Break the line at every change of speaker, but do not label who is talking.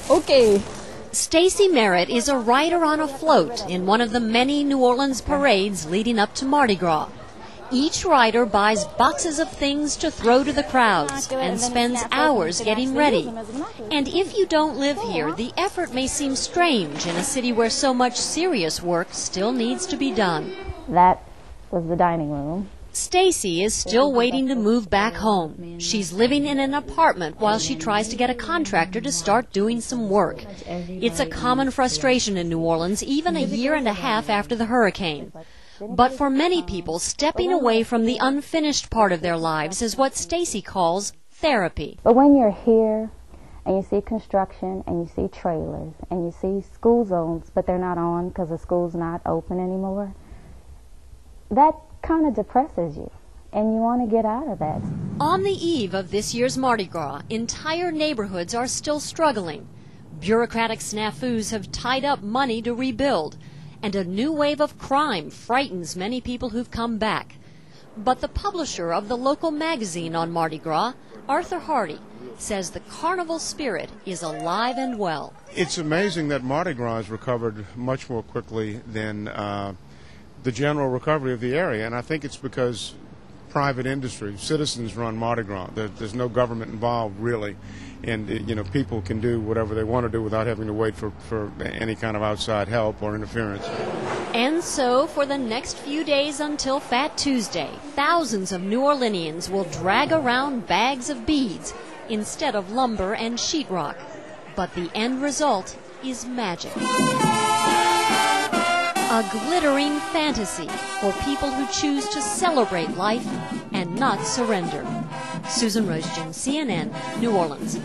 Okay.
Stacy Merritt is a rider on a float in one of the many New Orleans parades leading up to Mardi Gras. Each rider buys boxes of things to throw to the crowds and spends hours getting ready. And if you don't live here, the effort may seem strange in a city where so much serious work still needs to be done.
That was the dining room.
Stacy is still waiting to move back home. She's living in an apartment while she tries to get a contractor to start doing some work. It's a common frustration in New Orleans, even a year and a half after the hurricane. But for many people, stepping away from the unfinished part of their lives is what Stacy calls therapy.
But when you're here and you see construction and you see trailers and you see school zones, but they're not on because the school's not open anymore, that kind of depresses you, and you want to get out of that.
On the eve of this year's Mardi Gras, entire neighborhoods are still struggling. Bureaucratic snafus have tied up money to rebuild, and a new wave of crime frightens many people who've come back. But the publisher of the local magazine on Mardi Gras, Arthur Hardy, says the carnival spirit is alive and well.
It's amazing that Mardi Gras has recovered much more quickly than the general recovery of the area, and I think it's because private industry, citizens run Mardi Gras. There's no government involved really, and people can do whatever they want to do without having to wait for any kind of outside help or interference.
And so for the next few days until Fat Tuesday, thousands of New Orleanians will drag around bags of beads instead of lumber and sheetrock. But the end result is magic. A glittering fantasy for people who choose to celebrate life and not surrender. Susan Rosejan, CNN, New Orleans.